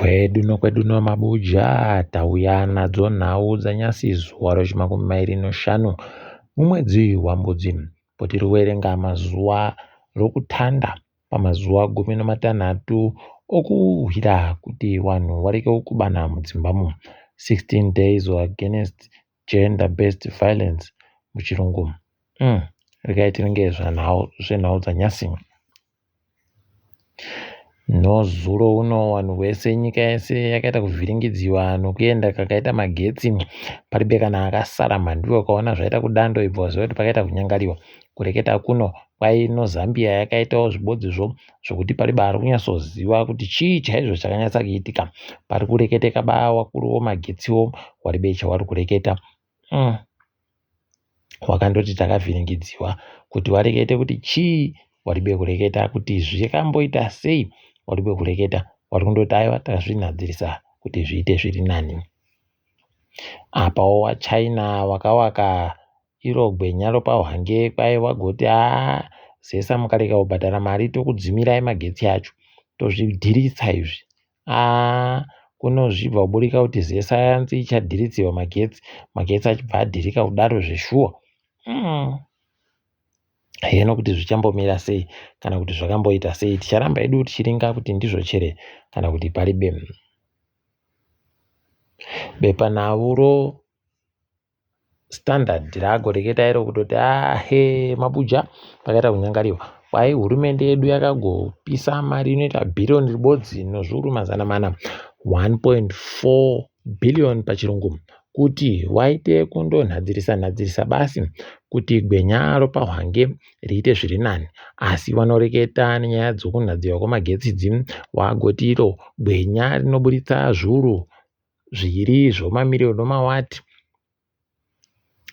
Kwedu Mabuja tauya nadzo nhau dzanyasi zuwa rechimakumi mairi neshanu mumwedzi waMbudzi potiri kuverenga mazuva rokutanda pamazuva 16 okuhwira kuti vanhu vareke kubana mudzimbamo 16 days against gender based violence muchirungu. Regai tinenge zvenhau dzanyasi. Nozuro uno vanhu vese nyika yese yakaita kuvhiringidziwa nokuenda kakaita magetsi paribe kana akasara mhandu akaona zvaita kudando ibva waziva kuti pakaita kunyangariwa. Kureketa kuno kwai noZambia yakaitawo zvibodzezvo zvokuti paribe ari kunyatsoziva kuti chii chaizvo chakanyatsa kuitika. Pari kureketeka vakuru vemagetsiwo waribe chavari kureketa. Wakandoti takavhiringidziwa kuti warekete kuti chii waribe kureketa kuti zvikamboita sei waribe kureketa. Wari kundoti aiwa takazvinadzirisa kuti zviite zviri nani. Apawo waChina wakawaka iro gwenya ropahwange kwai wagoti zesa mukareka kubhadhara mari tokudzimirai magetsi acho tozvidhiritsa izvi. Kunozvibva kuburika kuti zesa yanzi ichadhiritsiwa magetsi achibva adhirika kudaro zveshuwa. Heno kuti zvichambomira sei kana kuti zvakamboita sei ticharamba edu tichiringa kuti ndizvo chere kana kuti paribe. Bepanhau Standard raagoreketa iro kutoti Mabuja pakaita kunyangariwa kwai hurumende yedu yakagopisa mari inoita bhirioni ribodzi nezviuru mazana mana 1.4 billion pachirungu kuti waite kundonhadzirisa basi kuti gwenya ropahwange riite zviri nani. Asi vanoreketa nenyaya dzokunhadziwa kwemagetsi wagoti iro gwenya rinoburitsa zviuru zviri zvomamirioni omawati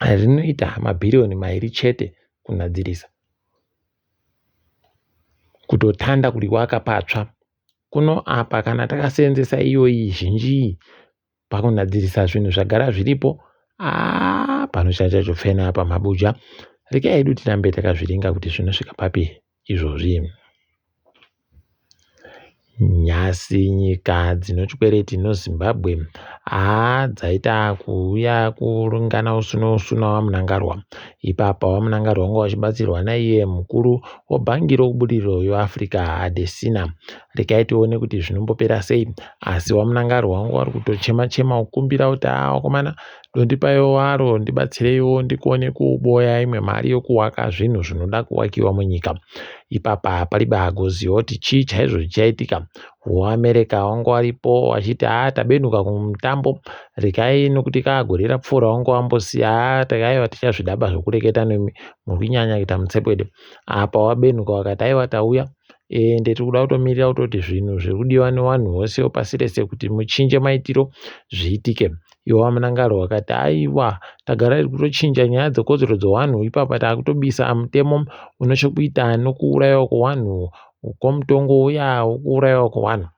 rinoita mabhirioni mairi chete kunhadzirisa. Kutotanda kuriwaka patsva kuno apa kana takaseenzesa iyoyi zhinji pakunhadzirisa zvinhu zvagara zviripo panochacha chofena apa Mabuja. Regai hedu tirambe takazviringa kuti zvinosvika papi izvozvi. Nyasi nyika dzinotykwereti noZimbabwe dzaita kuuya kurungana usuna wamunangarwa. Ipapa wamunangarwa wanga wachibatsirwa naiye mukuru webhangi rokubudiriro yeAfrica Adesina. Regai tione kuti zvinombopera sei. Asi wamunangarwa wanga wari kutochema kukumbira kuti wakomana dondipaiwo waro ndibatsireiwo ndikone kuboya imwe mari yokuwaka zvinhu zvinoda kuwakiwa munyika. Ipapa paribe agoziva kuti chii chaizvo chichaitika. WeAmerica wanga waripo wachiti tabenuka kumutambo regai nokuti kaagorera pfuura wanga wambosiya takaiwa tichazvidaba zvokureketa nemi muri kunyanya kuita mutsepwede. Apa wabenuka wakati aiwa tauya ende tiri kutomirira kutoti zvinhu zviri kudiwa nevanhu vose pasi rese kuti muchinje maitiro zviitike. Iwo wamunangarwa wakati aiwa tagara riri kutochinja nyaya dzekodzero dzevanhu ipapa taakutobisa mutemo une chekuita nokuurayiwa kwevanhu kwomutongo uya wokuurayiwa kwevanhu.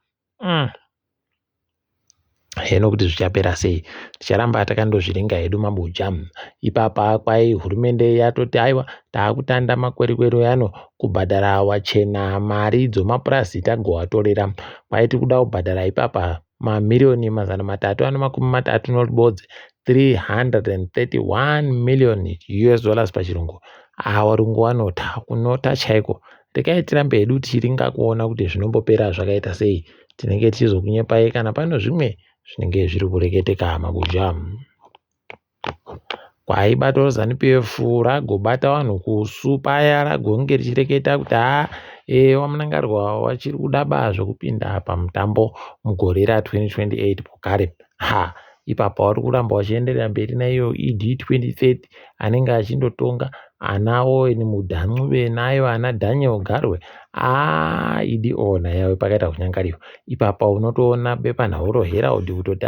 Heno kuti zvichapera sei ticharamba takandozviringa hedu Mabuja. Ipapa kwai hurumende yatoti aiwa taakutanda makwerikweru ano kubhadhara wachena mari dzomapurazi tagovatorera. Kwai tiri kuda kubhadhara ipapa mamirioni mazana 330 noribodzi 331 million US dollars pachirungu. Varungu vanota kunota chaiko. Regai tirambe hedu tichiringa kuona kuti zvinombopera zvakaita sei. Tinenge tichizokunyepai kana pano zvimwe zvinenge zviri kureketeka Mabuja. Kwaibatawo ZANU-PF ragobata vanhu kusu paya ragonge richireketa kuti wamunangarwa wachiri kudaba zvokupinda pamutambo mugore ra2028 pokare. Ipapa wari kuramba wachienderera mberi naiyo ED2030 anenge achindotonga anawo mudhan'uve nayo ana Daniel Garwe idi ona yawe pakaita kunyangariwa. Ipapa unotoona bepanhau Herald kutoti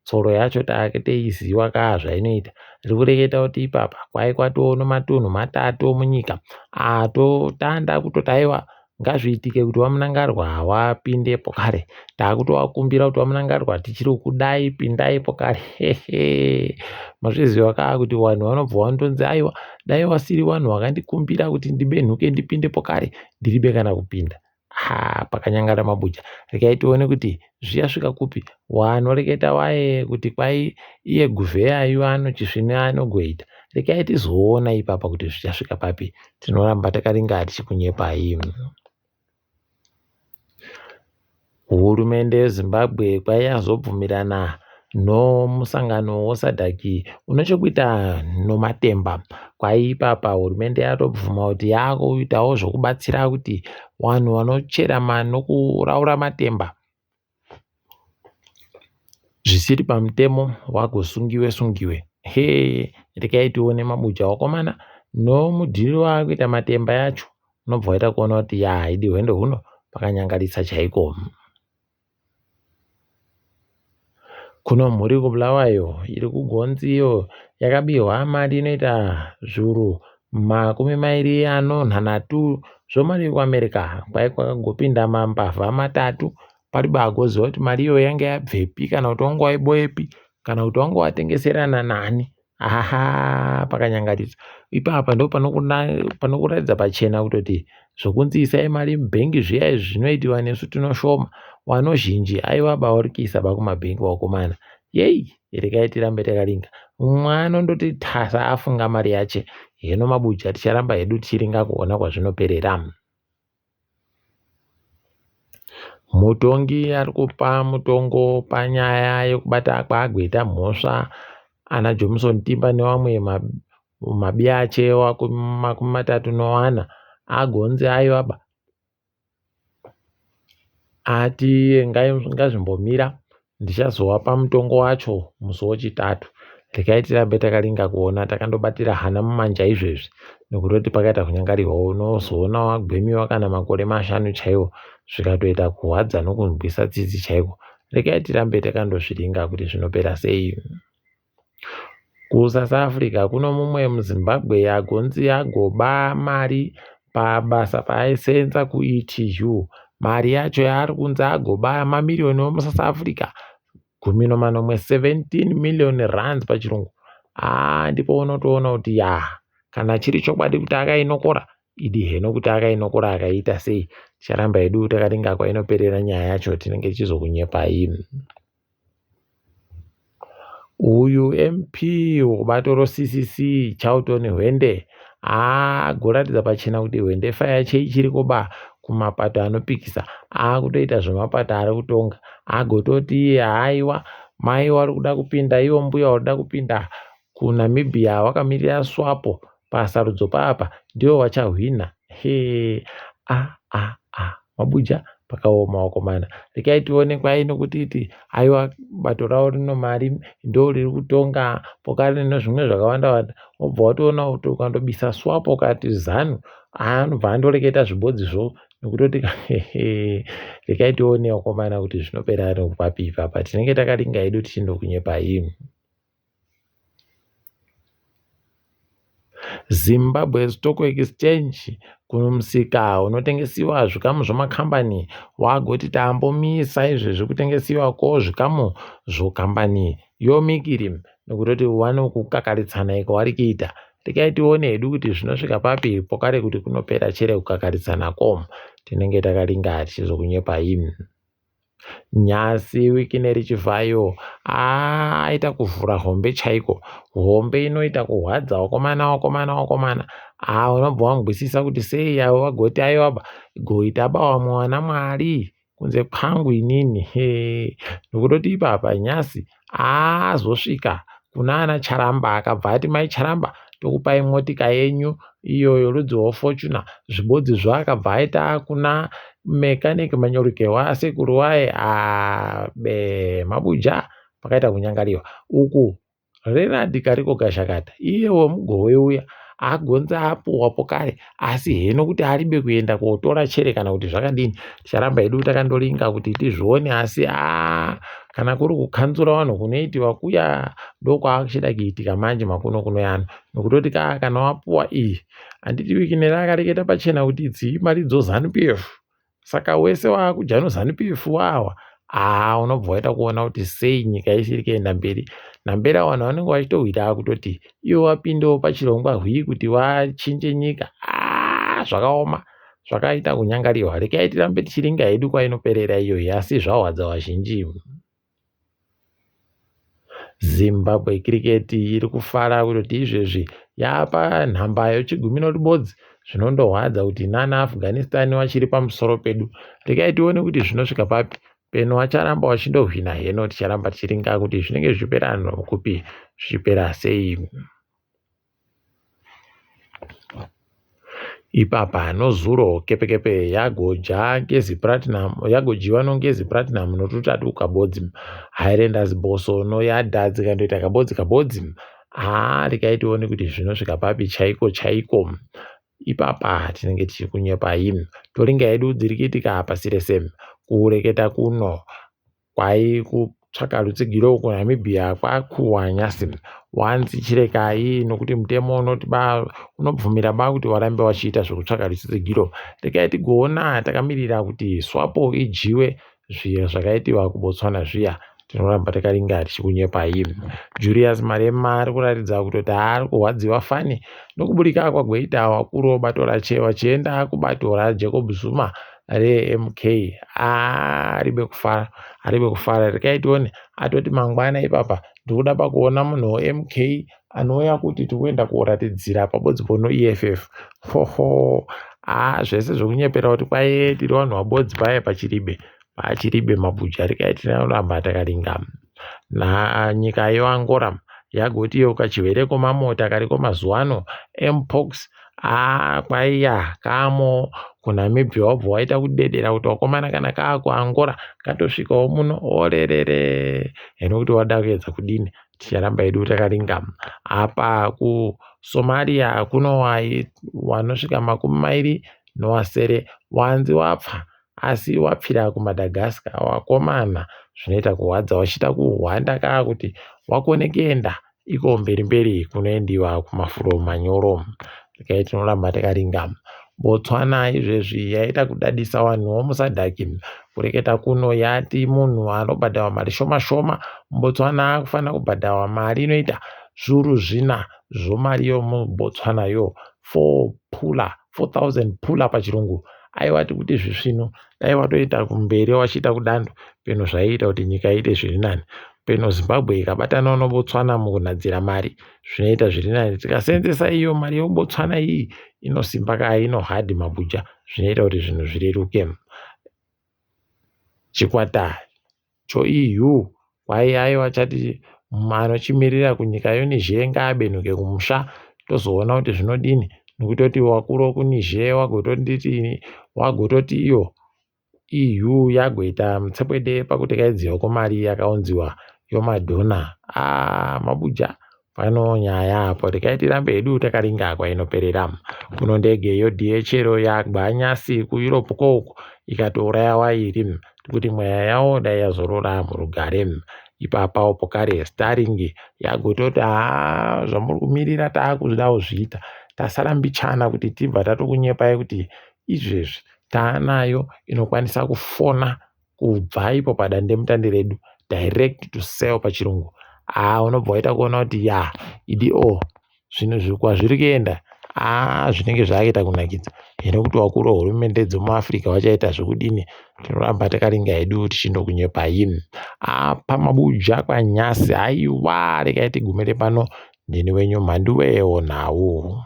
tsoro yacho taakateiziva zvainoita. Riri kureketa kuti ipapa kwai kwatoo nematunhu 3 munyika atotanda kutoti aiwa ngazviitike kuti wamunangarwa wapinde pokare. Taakutowakumbira kuti wamunangarwa tichiri kudai pindai pokare. Mazviziva kuti vanhu vanobva vandonzi aiwa dai wasiri vanhu vakandikumbira kuti ndibenhuke ndipinde pokare ndiribe kana kupinda. pakanyangara Mabuja. Rekai tione kuti zvichasvika kupi. Wanoreketa waye kuti kwai iye guvheyayu anochisvine anogoita. Rekai tizoona ipapa kuti zvichasvika papi. Tinoramba takaringa tichikunyepai. Hurumende yeZimbabwe kwai yazobvumirana nomusangano weSADC unochokuita nomatemba. Kwai ipapa hurumende yatobvuma kuti yakuitawo zvokubatsira kuti vanhu vanochera nokuraura matemba zvisiri pamutemo vagosungiwe. Rekai tione Mabuja wakomana nomudhiri wakuita matemba yacho. Unobva waita kuona kuti haidi hwendo huno pakanyangarisa chaiko. Kuno mhuri kuBulawayo iri kuGonziyo yakabihwa mari inoita zviuru 26 zvomari kuAmerica. Kwai kwakagopinda mambavha 3 paribagoziva kuti mari iyo yange yabvepi kana kuti wanga waiboyepi kana kuti wanga watengeserana nani. Pakanyangarisa. Ipapa ndo panokuratidza pachena kutoti zvokunzi isai mari mubhengi zviya zvinoitiwa nesu tinoshoma. Vanozhinji aivaba uri kuisa kumabhengi wakomana. Rekai tirambe takaringa. Mwana andoti tasa afunga mari yache. Hino Mabuja ticharamba hedu tichiringa kuona kwazvinoperera. Mutongi ari kupa mutongo panyaya yokubata kwaagweta mhosva ana Johnson Timba nevamwe mabiache 34 agonzi aivaba ati ngazvimbomira ndichazovapa mutongo wacho musi wechitatu. Rekai tirambe takaringa kuona takandobatira hana mumanja izvezvi nokutoti pakaita kunyangarirwa unozoona wagwemiwa kana makore 5 chaiwo zvikatoita kuhwadza nokunzwisa tsitsi chaiko. Rekai tirambe takandozviringa kuti zvinopera sei. KuSouth Africa kuno mumwe muZimbabwe agonzi agoba mari pabasa paaisenza kuETU. Mari yacho yaari kunzi agoba mamirioni omuSouth Africa 17 million rands pachirungu. Ndipo unotoona kuti kana chiri chokwadi kuti akainokora idi heno kuti akainokora akaita sei. Ticharamba hedu takaringa kwainoperera nyaya yacho tinenge tichizokunyepai. Uyu MP webato roCCC Charlton Hwende agoratidza pachena kuti Hwende fire ichiri kuba kumapato anopikisa akutoita zvemapato ari kutonga. Agototi haiwa mai wari kuda kupinda iwo mbuya wari kuda kupinda kuNamibia wakamirira swapo pasarudzo papa ndiwo wachahwina. Mabuja pakaoma wakomana. Rekai tione kwai nokutiti aiwa bato ravo rino mari ndo riri kutonga pokari nezvimwe zvakawanda. Wobva watoona kuti ukandobisa swapo kati ZANU anobva andoreketa zvibodzizvo nokutoti rekai tione wakomana kuti zvinopera ari papi ipapa. Tinenge takaringa hedu tichindokunyepai. Zimbabwe Stock Exchange kuno musika unotengesiwa zvikamu zvemakambani wagoti tambomisa izvezvi kutengesiwa ko zvikamu zvokambani yomikiri nokutoti vanokukakarisana iko vari kuita. Rekai tione hedu kuti zvinosvika papi pokare kuti kunopera chere kukakarisana ko. Tinenge takaringa tichizokunyepai. Nyasi wiki nerichivhayo aita kuvhura hombe chaiko. Hombe inoita kuhwadza wakomana. Unobva wangwisisa kuti sei avo vagoti aiwaba goitaba wamwe wana Mwari kunze kwangu inini. Nokutoti ipapa nyasi azosvika kuna ana Charamba akabva ati mai Charamba tokupai motika yenyu iyo yorudzi rweFortuner. Zvibodzi zvaakabva aita kuna mechanic manyoruke wasekuru waye Mabuja pakaita kunyangariwa. Uku Renard kariko gashakata iye wemugowe uya agonza apuwapo kare asi heno kuti aribe kuenda kotora chere kana kuti zvakadini. Ticharamba hedu takandoringa kuti tizvione asi kana kuri kukanzura vanhu kunoitiwa kuya ndokwakuchida kuitika manje makuno kuno yano nokutoti kana wapuwa handiti wiki nerakareketa pachena kuti idzi mari dzoZANU-PF. Saka wese wakujano ZANU-PF wawa unobva waita kuona kuti sei nyika isiri kuenda mberi. Nambera vanhu vanenge vachitohwira kutoti iwo wapindawo pachirongwa hwii kuti wachinje nyika. Zvakaoma zvakaita kunyangarirwa. Regai tirambe tichiringa hedu kwainoperera iyoyi, asi zvahwadza vazhinji. Zimbabwe Cricket iri kufara kutoti izvezvi yapa nhambayo chigumi noribodzi. Zvinondohwadza kuti nana Afghanistan vachiri pamusoro pedu. Regai tione kuti zvinosvika papi. Peno vacharamba vachindohwina heno, ticharamba tichiringa kuti zvinenge zvipera kupi, zvipera sei. Ipapa nozuro kepekepe yagojiwa nongezi platinum notutatu kabodzi. Highlanders Boso yadha dzikandoita kabodzi. Regai tione kuti zvinosvika papi chaiko. Ipapa tinenge tichiri kunyepai. Toringa hedu dziri kuitika pasi rese. Kureketa kuno kwai kutsvaka rutsigiro kuNamibia kwakuhwa nyasi. Wanzi chirekai nokuti mutemo unobvumira kuti warambe wachiita zvekutsvaka rutsigiro. Regai tigoona takamirira kuti swapo ijiwe zviya zvakaitiwa kuBotswana zviya. Tinoramba takaringa tichikunyepai. Julius Malema ari kuratidza kutoti ari kuhwadziwa fani nokuburika kwagoita wakuru bato vachienda kubato raJacob Zuma reMK. Aribe kufara. Regai tione atoti mangwana ipapa ndikuda pakuona munhu weMK anouya kuti tikuenda kuratidzira pabodzi pono EFF. Zvese zvokunyepera kuti kwai tiri vanhu vabodzi paya pachiribe mabuja. Regai tinoramba takaringa. Nyika yeAngola yagoti yeuka chirwere mamota kariko mazuva ano mpox. Kwaiya kamo kuNamibia wabva waita kudedera kuti wakomana kana kuAngola katosvikawo muno orerere. Hino kuti wada kuedza kudini, ticharamba hedu takaringa. Apa kuSomalia kuno wanosvika 20 wanzi wapfa asi wapfira kuMadagascar wakomana. Zvinoita kuhwadza wachida kuhwanda kuti wakone kuenda iko mberi kunoendiwa kumafuro manyoro. Regai tinoramba takaringa. Botswana izvezvi yaita kudadisa vanhu vomusadhaki. Kureketa kuno yati munhu anobhadharwa mari shoma. Botswana akufanira kubhadharwa mari inoita zviuru 4 zvomari yomuBotswana 4,000 pula pachirungu. Aiwati kuti zvisvino dai watoita kumberi wachiita kudando peno zvaiita kuti nyika iite zviri nani. Peno Zimbabwe ikabatana noBotswana mukunadzira mari zvinoita zviri nani. Tikasenzesa iyo mari yoBotswana iyi inosimba inohadhi mabuja. Zvinoita kuti zvinhu zvireruke. Chikwata choEU kwai aiwa chati anochimirira kunyika yoNiger ngaabenuke kumusha tozoona kuti zvinodini. Nokutoti wakuru wekuNiger wagototi iyo EU yagoita mutsepwede pakutekaidziwa kwemari yakaunziwa yomadhona. Mabuja pano nyaya apo. Regai tirambe hedu takaringa kwainoperera. Kuno ndege yoDHL yagwa nyasi kuEurope kouku ikatourayawa iri kuti mweya yawo dai yazorora murugare. Ipapa pokare Starling yagototi zvamuri kumirira taakuzvidawo zviita. Tasarambichana kuti tibva tatokunyepai kuti izvezvi taanayo inokwanisa kufona kubva ipo padandemutande redu direct to cell pachirungu. Unobva waita kuona kuti zvinhu zvikwa zviri kuenda zvinenge zvakaita kunakidza. Hino kuti wakuru wehurumende dzemuAfrica vachaita zvekudini, tinoramba takaringa hedu tichindokunyepai. Pamabuja kwanyasi. Regai tigumire pano. Ndini wenyu Mhanduwe Onhau.